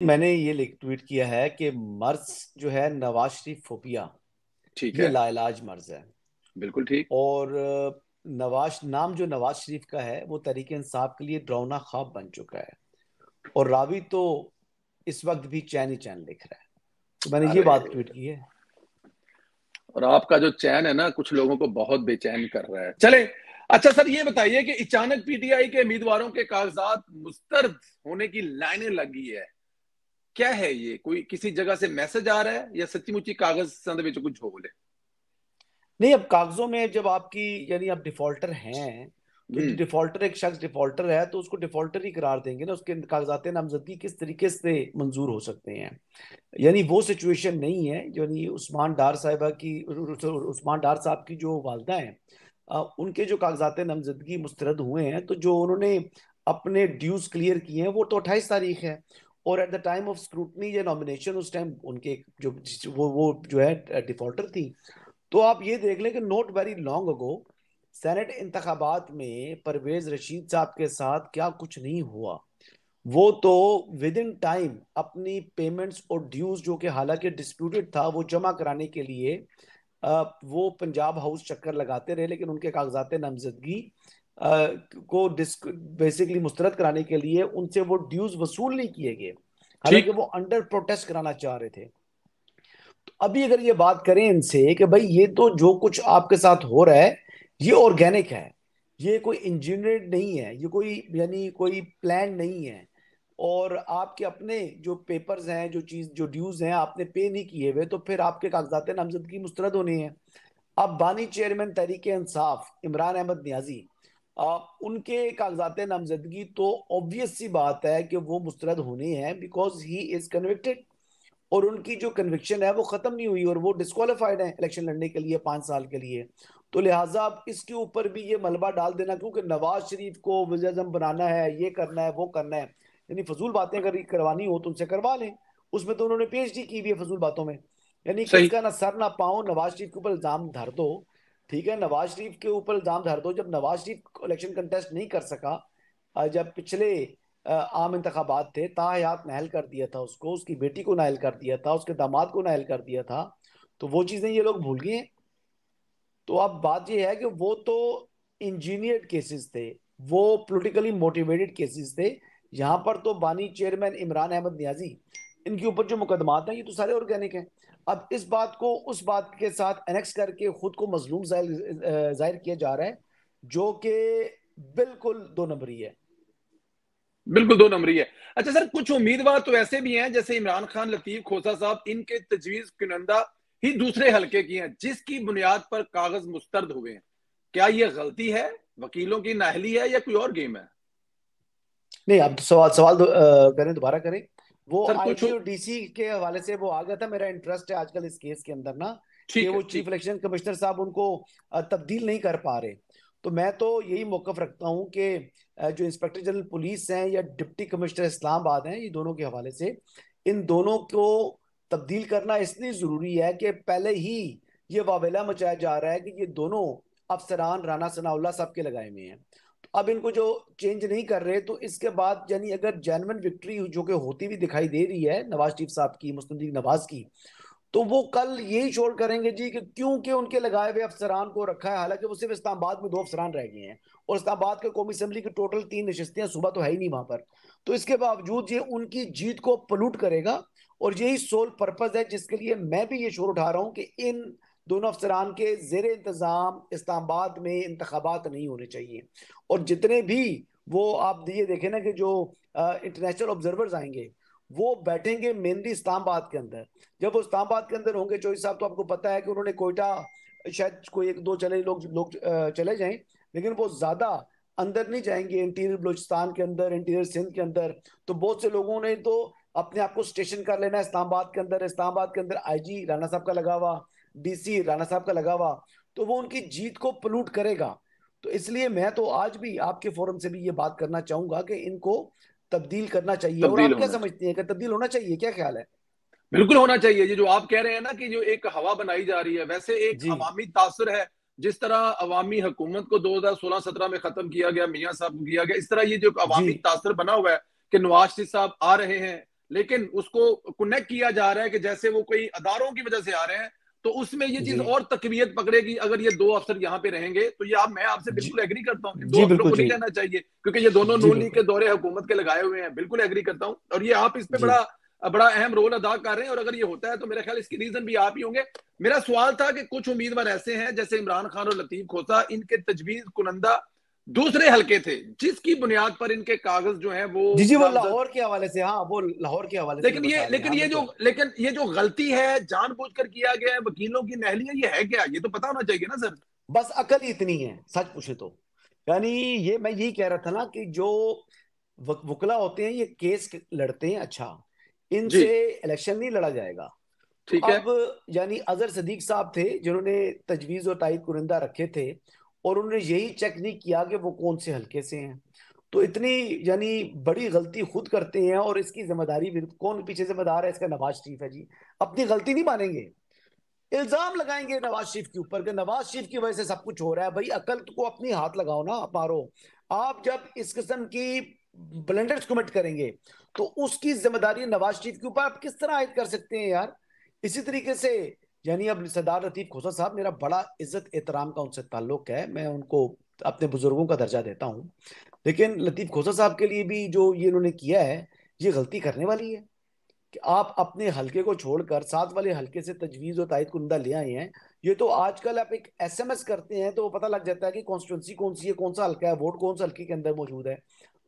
मैंने ये लिख ट्वीट किया है कि मर्ज जो है नवाज शरीफ फोबिया, ठीक ये है। लाइलाज मर्ज है। बिल्कुल ठीक। और नवाज नाम जो नवाज शरीफ का है वो तहरीक इंसाफ के लिए डरावना ख्वाब बन चुका है। और रावी तो इस वक्त भी चैन ही चैन लिख रहा है। तो मैंने ये अरे, बात ट्वीट की है। और आपका जो चैन है ना, कुछ लोगों को बहुत बेचैन कर रहा है। चले, अच्छा सर, ये बताइए कि अचानक पीटीआई के उम्मीदवारों के कागजात मुस्तरद होने की लाइनें लगी है। क्या है ये? कोई किसी जगह से मैसेज आ रहा है या सच्ची मुच्ची कागज संद विच कुछ झोल है? नहीं, अब कागजों में जब आपकी यानी आप डिफॉल्टर हैं, तो हम्म। डिफॉल्टर एक शख्स डिफॉल्टर है तो उसको डिफॉल्टर ही करार देंगे ना। उसके कागजात नामजदगी किस तरीके से मंजूर हो सकते हैं? यानी वो सिचुएशन नहीं है। यानी उस्मान डार साहिबा की उस्मान डार साहब की जो वालदा हैं, उनके जो कागजात नामजदगी मुस्तरद हुए हैं, तो जो उन्होंने अपने ड्यूज क्लियर किए हैं वो तो 28 तारीख है। और at the time of scrutiny या नॉमिनेशन उस टाइम उनके जो वो जो है डिफॉल्टर थी। तो आप ये देख लें कि not very long ago senate इंतखाबात में परवेज रशीद साहब के साथ क्या कुछ नहीं हुआ। वो तो विद इन टाइम अपनी पेमेंट्स और ड्यूज जो कि हालांकि डिस्प्यूटेड था वो जमा कराने के लिए वो पंजाब हाउस चक्कर लगाते रहे, लेकिन उनके कागजात नामजदगी को बेसिकली मुस्तरद कराने के लिए उनसे वो ड्यूज वसूल नहीं किए गए, हालांकि ठीक। वो अंडर प्रोटेस्ट कराना चाह रहे थे। तो अभी अगर ये बात करें इनसे कि भाई ये तो जो कुछ आपके साथ हो रहा है ये ऑर्गेनिक है, ये कोई इंजीनियर्ड नहीं है, ये कोई यानी कोई प्लान नहीं है। और आपके अपने जो पेपर्स हैं, जो चीज जो ड्यूज हैं आपने पे नहीं किए हुए, तो फिर आपके कागजात नामजदगी मुस्तरद होने हैं। अब बानी चेयरमैन तहरीक इंसाफ इमरान अहमद नियाजी, उनके कागजात नामजदगी तो ऑब्वियस सी बात है कि वो मुस्तरद होने हैं बिकॉज ही इज कन्विक्टेड। और उनकी जो कन्विक्शन है वो खत्म नहीं हुई और वो डिस्qualified है इलेक्शन लड़ने के लिए 5 साल के लिए। तो लिहाजा अब इसके ऊपर भी ये मलबा डाल देना क्योंकि नवाज शरीफ को वज़ीर आज़म बनाना है, ये करना है, वो करना है, यानी फजूल बातें अगर करवानी हो तो उनसे करवा लें। उसमें तो उन्होंने पीएचडी की भी है फजूल बातों में। यानी सही। किसका ना सर ना पाँव, नवाज शरीफ के ऊपर इल्जाम धर दो। ठीक है, नवाज शरीफ के ऊपर इल्जाम धर दो। जब नवाज शरीफ इलेक्शन कंटेस्ट नहीं कर सका, जब पिछले आम इंतखाबात थे, ताहयात नाअहल कर दिया था उसको, उसकी बेटी को नाअहल कर दिया था, उसके दामाद को नाअहल कर दिया था। तो वो चीजें ये लोग भूल गए हैं। तो अब बात ये है कि वो तो इंजीनियर्ड केसेस थे, वो पॉलिटिकली मोटिवेटेड केसेस थे। यहाँ पर तो बानी चेयरमैन इमरान अहमद नियाजी, इनके ऊपर जो मुकदमात हैं ये तो सारे ऑर्गेनिक हैं। अब इस बात को उस बात के साथ एनेक्स करके खुद को मजलूम जाहिर किया जा रहा है, जो कि बिल्कुल दो नंबरी है। बिल्कुल दो नंबरी है। अच्छा सर, कुछ उम्मीदवार तो ऐसे भी हैं जैसे इमरान खान, लतीफ खोसा साहब, इनके तजवीज कुनंदा ही दूसरे हलके की हैं जिसकी बुनियाद पर कागज मुस्तरद हुए हैं। क्या ये गलती है, वकीलों की नाअहली है, या कोई और गेम है? नहीं, अब सवाल सवाल करें, दोबारा करें। वो सर कुछ। आईजी और डीसी के हवाले से वो आ गया था। मेरा इंटरेस्ट है आजकल इस केस के अंदर ना, कि ठीक है, वो चीफ ठीक। इलेक्शन कमिश्नर साहब उनको तब्दील नहीं कर पा रहे। तो मैं तो यही मौकफ रखता हूँ कि जो इंस्पेक्टर जनरल पुलिस हैं या डिप्टी कमिश्नर इस्लामाबाद हैं, ये दोनों के हवाले से इन दोनों को तब्दील करना इसलिए जरूरी है कि पहले ही ये वावेला मचाया जा रहा है कि ये दोनों अफसरान राना सनाउल्लाह साहब के लगाए हुए हैं। तो अब इनको जो चेंज नहीं कर रहे, तो इसके बाद यानी अगर जेन्युइन विक्ट्री जो कि होती हुई दिखाई दे रही है नवाज शरीफ साहब की, मुस्लिम लीग नवाज की, तो वो कल यही शोर करेंगे जी कि क्योंकि उनके लगाए हुए अफसरान को रखा है। हालांकि वो सिर्फ इस्लामाबाद में 2 अफसरान रह गए हैं और इस्लामाबाद के कौमी असम्बली की टोटल 3 नशस्तियां सुबह तो है ही नहीं वहां पर। तो इसके बावजूद ये उनकी जीत को पलूट करेगा। और यही सोल पर्पज है जिसके लिए मैं भी ये शोर उठा रहा हूं कि इन दोनों अफसरान के जेर इंतजाम इस्लामाबाद में इंतखाबात नहीं होने चाहिए। और जितने भी वो आप ये देखें ना कि जो इंटरनेशनल ऑब्जर्वर्स आएंगे वो बैठेंगे मेनली इस्लामाबाद के अंदर। जब वो इस्लामाबाद के अंदर होंगे, चौधरी साहब, तो आपको पता है कि उन्होंने कोयटा शायद कोई एक दो चले लोग लोग चले जाएं, लेकिन वो ज्यादा अंदर नहीं जाएंगे इंटीरियर बलूचिस्तान के अंदर, इंटीरियर सिंध के अंदर। तो बहुत से लोगों ने तो अपने आप को स्टेशन कर लेना है इस्लामाबाद के अंदर। इस्लामाबाद के अंदर आईजी राणा साहब का लगा हुआ, डीसी राणा साहब का लगा हुआ, तो वो उनकी जीत को पोllute करेगा। तो इसलिए मैं तो आज भी आपके फोरम से भी ये बात करना चाहूंगा कि इनको तब्दील करना चाहिए। और तब्दील आप क्या होना चाहिए। समझती हैं कि तब्दील होना चाहिए? क्या ख्याल है? बिल्कुल होना चाहिए। ये जो आप कह रहे हैं ना कि जो एक हवा बनाई जा रही है, वैसे एक जी। अवामी तासर है। जिस तरह अवामी हुकूमत को 2016-17 में खत्म किया गया, मियाँ साहब को किया गया, इस तरह ये जो जी। अवामी तासर बना हुआ है कि नवाज शरीफ साहब आ रहे हैं, लेकिन उसको कनेक्ट किया जा रहा है कि जैसे वो कोई अदारों की वजह से आ रहे हैं, तो उसमें ये चीज जी और तकवीत पकड़ेगी अगर ये दो अफसर यहाँ पे रहेंगे। तो ये मैं आपसे जी बिल्कुल एग्री करता हूँ, इन दो जी अफसरों बिल्कुल को नहीं जी रहना चाहिए, क्योंकि ये दोनों जी नून लीग बिल्कुल के दौरे हुकूमत के लगाए हुए हैं, बिल्कुल एग्री करता हूँ। और ये आप इस पे जी। बड़ा बड़ा अहम रोल अदा कर रहे हैं, और अगर ये होता है तो मेरा ख्याल इसकी रीजन भी आप ही होंगे। मेरा सवाल था कि कुछ उम्मीदवार ऐसे हैं जैसे इमरान खान और लतीफ खोसा, इनके तजवीज कुनंदा दूसरे हल्के थे, जिसकी बुनियाद पर इनके कागज जो है वो जी जी वो नामजद। लाहौर के हवाले से, हाँ वो लाहौर के हवाले से जो बता रहे हैं, हाँ बिल्कुल। लेकिन ये जो गलती है जानबूझकर किया गया है, वकीलों की नहलियां, ये है क्या? ये तो पता होना चाहिए ना सर। बस अकल ही इतनी है सच पूछे तो। यानी ये मैं यही कह रहा था ना कि जो वकला होते हैं ये केस लड़ते हैं, अच्छा जी, इनसे इलेक्शन नहीं लड़ा जाएगा। तो ठीक है। अब यानी अजहर सदीक साहब थे जिन्होंने तजवीज और तायद कुरिंदा रखे थे, और उन्होंने यही चेक नहीं किया कि वो कौन से हल्के से हैं। तो इतनी यानी बड़ी गलती खुद करते हैं, और इसकी जिम्मेदारी भी कौन पीछे जिम्मेदार है? इसका नवाज शरीफ है जी। अपनी गलती नहीं मानेंगे, इल्जाम लगाएंगे नवाज शरीफ के ऊपर कि नवाज शरीफ की वजह से सब कुछ हो रहा है। भाई अकल को अपनी हाथ लगाओ ना, मारो। आप जब इस किस्म की ब्लंडर्स कमिट करेंगे तो उसकी जिम्मेदारी नवाज शरीफ के ऊपर आप किस तरह आयद कर सकते हैं यार? इसी तरीके से यानी अब सरदार लतीफ खोसा साहब, मेरा बड़ा इज्जत एहतराम का उनसे ताल्लुक है, मैं उनको अपने बुजुर्गों का दर्जा देता हूँ। लेकिन लतीफ खोसा साहब के लिए भी जो ये इन्होंने किया है, ये गलती करने वाली है कि आप अपने हलके को छोड़कर साथ वाले हलके से तजवीज और तायद कुंदा ले आए हैं। ये तो आजकल आप एक एसएमएस करते हैं तो वो पता लग जाता है कि कॉन्स्टिट्यूंसी कौन सी है, कौन सा हल्का है, वोट कौन सा हल्के के अंदर मौजूद है।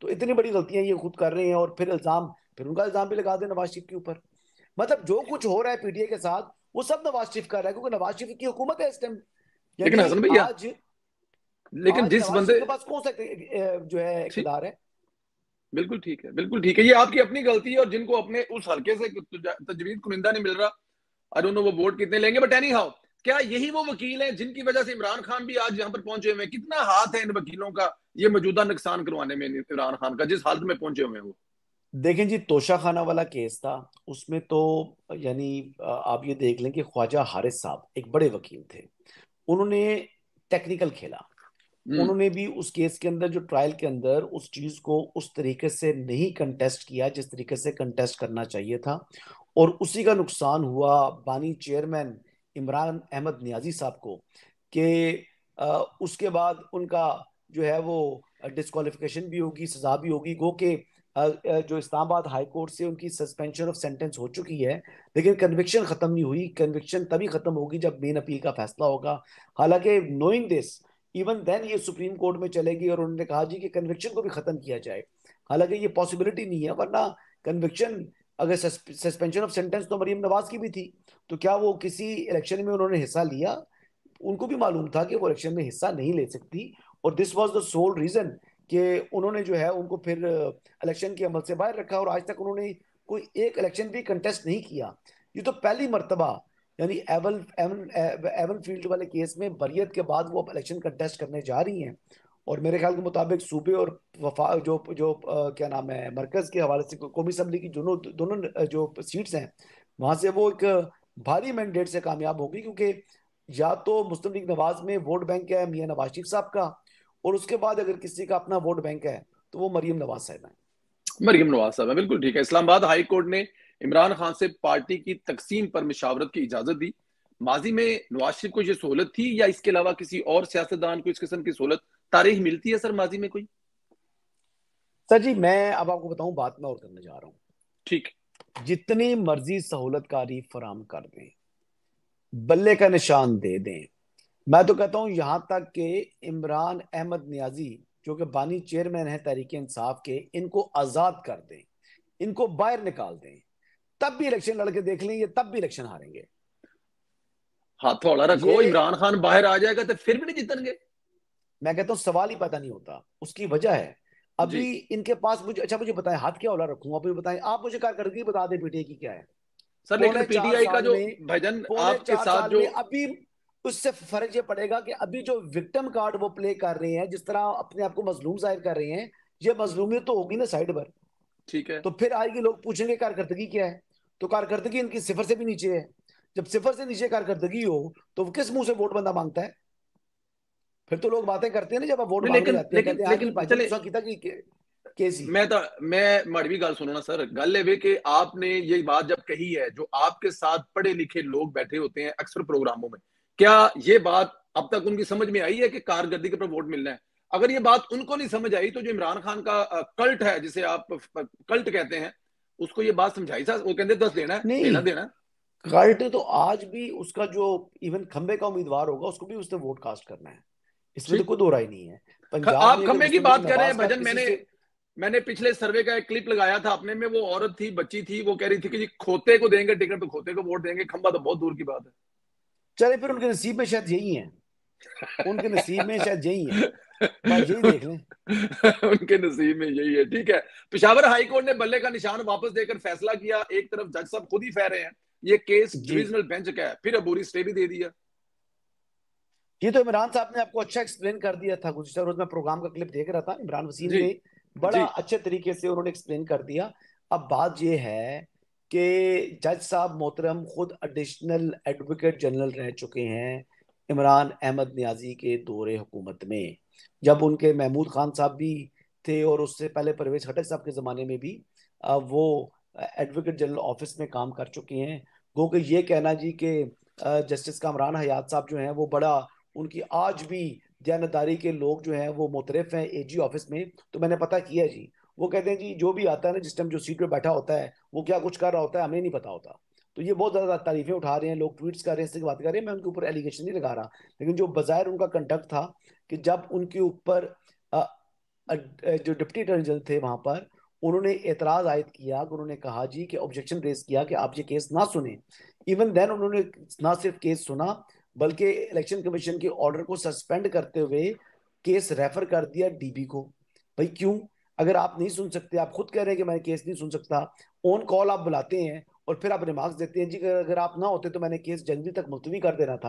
तो इतनी बड़ी गलतियां ये खुद कर रहे हैं, और फिर इल्जाम, फिर उनका इल्जाम भी लगा दे नवाज शरीफ के ऊपर। मतलब जो कुछ हो रहा है पीटीआई के साथ वो सब नवाज शरीफ कर रहा है, क्योंकि नवाज शरीफ की हुकूमत है इस टाइम। लेकिन यानी हसन भैया, आज लेकिन आज जिस नवाज बंदे, शरीफ के पास कौन सा जो है ठीक, इकतदार है? बिल्कुल ठीक है, बिल्कुल ठीक है, ये आपकी अपनी गलती है। और जिनको अपने उस हल्के से तजवीज कुनिंदा नहीं मिल रहा, आई डोंट नो वो वोट कितने लेंगे, बट एनी हाउ, क्या यही वो वकील हैं जिनकी वजह से इमरान खान भी आज यहाँ पर पहुंचे हुए हैं? कितना हाथ है इन वकीलों का ये मौजूदा नुकसान करवाने में इमरान खान का, जिस हालत में पहुंचे हुए हैं वो? देखें जी, तोशा खाना वाला केस था, उसमें तो यानी आप ये देख लें कि ख्वाजा हारिस साहब एक बड़े वकील थे, उन्होंने टेक्निकल खेला। हम्म। उन्होंने भी उस केस के अंदर, जो ट्रायल के अंदर, उस चीज को उस तरीके से नहीं कंटेस्ट किया जिस तरीके से कंटेस्ट करना चाहिए था, और उसी का नुकसान हुआ बानी चेयरमैन इमरान अहमद नियाजी साहब को कि उसके बाद उनका जो है वो डिस्क्वालिफिकेशन भी होगी, सजा भी होगी। गो के जो इस्लामाबाद हाई कोर्ट से उनकी सस्पेंशन ऑफ सेंटेंस हो चुकी है, लेकिन कन्विक्शन खत्म नहीं हुई। कन्विक्शन तभी खत्म होगी जब मेन अपील का फैसला होगा। हालांकि नोइंग दिस, इवन देन ये सुप्रीम कोर्ट में चलेगी, और उन्होंने कहा जी कि कन्विक्शन को भी खत्म किया जाए। हालांकि ये पॉसिबिलिटी नहीं है, वरना कन्विक्शन, अगर सस्पेंशन ऑफ सेंटेंस तो मरीम नवाज की भी थी, तो क्या वो किसी इलेक्शन में उन्होंने हिस्सा लिया? उनको भी मालूम था कि वो इलेक्शन में हिस्सा नहीं ले सकती, और this was the sole reason कि उन्होंने जो है उनको फिर इलेक्शन के अमल से बाहर रखा, और आज तक उन्होंने कोई एक इलेक्शन भी कंटेस्ट नहीं किया। ये तो पहली मर्तबा, यानी एवन एवन एवन फील्ड वाले केस में बरियत के बाद वो अब इलेक्शन कंटेस्ट करने जा रही हैं। और मेरे ख्याल के मुताबिक सूबे और वफा जो जो क्या नाम है, मरकज के हवाले से कौमी असम्बली की दोनों दोनों जो सीट्स हैं, वहां से वो एक भारी मैंडेट से कामयाब होगी, क्योंकि या तो मुस्लिम लीग नवाज में वोट बैंक है मियां नवाज शरीफ साहब का, और उसके बाद अगर किसी का अपना वोट बैंक है तो वो मरीम नवाज साहब है। मरियम नवाज साहब है, बिल्कुल ठीक है। इस्लामाबाद हाई कोर्ट ने इमरान खान से पार्टी की तकसीम पर मुशावरत की इजाजत दी। माजी में नवाज शरीफ को यह सहूलत थी, या इसके अलावा किसी और सियासतदान को इस किस्म की सहूलत तारीख मिलती है सर माजी में कोई? सर जी, मैं अब आपको बताऊं, बात मैं और करने जा रहा हूँ। ठीक। जितनी मर्जी सहूलतकारी फराम कर दें, बल्ले का निशान दे दें, मैं तो कहता हूं यहां तक कि इमरान अहमद नियाजी जो कि बानी चेयरमैन है तहरीक इंसाफ के, इनको आजाद कर दें, इनको बाहर निकाल दें, तब भी इलेक्शन लड़के देख लें, ये तब भी इलेक्शन हारेंगे। हाथ थोड़ा ये रखो, इमरान खान बाहर आ जाएगा तो फिर भी नहीं जीतेंगे। मैं कहता हूं सवाल ही पता नहीं होता। उसकी वजह है जी अभी इनके पास, मुझे अच्छा मुझे बताएं हाथ क्या औला रखूं, अभी बताएं आप मुझे, कारकर्दगी बता दें पीटीए की क्या है। सर, लेकिन पौने चार पीटीआई का साल जो में भजन पौने आपके चार साथ साल जो, में अभी उससे फर्क ये पड़ेगा कि अभी जो विक्टिम कार्ड वो प्ले कर रहे हैं, जिस तरह अपने आप को मजलूम जाहिर कर रहे हैं, ये मजलूमियत तो होगी ना साइड पर। ठीक है। तो फिर आएगी, लोग पूछेंगे कारकर्दगी क्या है, तो कारकर्दगी इनकी सिफर से भी नीचे है। जब सिफर से नीचे कारकर्दगी हो तो वो किस मुंह से वोट बंदा मांगता है? फिर तो लोग बातें करते हैं ना, जब आप वोट नहीं, मांगने लेकिन जाते हैं, लेकिन कहते हैं हाँ जी लेकिन भाईजान चले, तुसा किता केसी। मैं माड़ी गल सुनो ना सर, गल है कि आपने ये बात जब कही है, जो आपके साथ पढ़े लिखे लोग बैठे होते हैं अक्सर प्रोग्रामों में, क्या ये बात अब तक उनकी समझ में आई है कि कारकर्दगी पर वोट मिलना है? अगर ये बात उनको नहीं समझ आई तो जो इमरान खान का कल्ट है, जिसे आप कल्ट कहते हैं, उसको ये बात समझाई सर। वो कहते 10 देना है, नहीं, देना देना है। कार्ट तो आज भी उसका जो इवन खंबे का उम्मीदवार होगा उसको भी उसने वोट कास्ट करना है, इसमें तो ठीक। कोई दो राय नहीं है। पंजाब आप में अगर खम्बे की मुस्तफा बात कर रहे हैं नवाज का भजन, किसी मैंने से, मैंने पिछले सर्वे का एक क्लिप लगाया था अपने में, वो औरत थी, बच्ची थी, वो कह रही थी कि जी खोते को देंगे टिकट तो खोते को वोट देंगे, खंबा तो बहुत दूर की बात चले फिर उनके नसीब में शायद यही है, उनके नसीब में शायद यही है, बस यही है। देख लें। उनके नसीब में यही है। ठीक है। पेशावर हाईकोर्ट ने बल्ले का निशान वापस देकर फैसला किया। एक तरफ जज साहब खुद ही कह रहे हैं ये केस जी, डिविजनल बेंच का है, फिर अबूरी स्टे भी दे दिया। ये तो इमरान साहब ने आपको अच्छा एक्सप्लेन कर दिया था। गुज़िश्ता रोज मैं प्रोग्राम का क्लिप देख रहा था, इमरान वसीम जी ने बड़ा जी अच्छे तरीके से उन्होंने एक्सप्लेन कर दिया। अब बात ये है कि जज साहब मोहतरम खुद एडिशनल एडवोकेट जनरल रह चुके हैं इमरान अहमद नियाजी के दौरे हुकूमत में, जब उनके महमूद खान साहब भी थे और उससे पहले परवेज खटक साहब के ज़माने में भी वो एडवोकेट जनरल ऑफिस में काम कर चुके हैं। गो कि ये कहना जी कि जस्टिस कामरान हयात साहब जो हैं वो बड़ा, उनकी आज भी दयानतदारी के लोग जो हैं वो मुतरफ हैं एजी ऑफिस में। तो मैंने पता किया जी, वो कहते हैं जी जो भी आता है ना जिस टाइम जो सीट पे बैठा होता है वो क्या कुछ कर रहा होता है हमें नहीं पता होता। तो ये बहुत ज्यादा तारीफें उठा रहे हैं लोग, ट्वीट्स कर रहे हैं, इससे बात कर रहे हैं, मैं उनके ऊपर एलिगेशन नहीं लगा रहा, लेकिन जो बाज़ाहिर उनका कंडक्ट था कि जब उनके ऊपर जो डिप्टी अटॉर्नी जनरल थे वहां पर, उन्होंने एतराज आयद किया, उन्होंने कहा जी कि ऑब्जेक्शन रेज किया कि आप ये केस ना सुने। इवन देन उन्होंने ना सिर्फ केस सुना बल्कि इलेक्शन कमीशन के ऑर्डर को सस्पेंड करते हुए केस रेफर कर दिया डीबी को। भाई क्यों? अगर आप नहीं सुन सकते, आप खुद कह रहे हैं कि मैं केस नहीं सुन सकता, ऑन कॉल आप बुलाते हैं और फिर आप रिमार्क्स देते हैं जी कि अगर आप ना होते तो मैंने केस जनवरी तक मुलतवी कर देना था।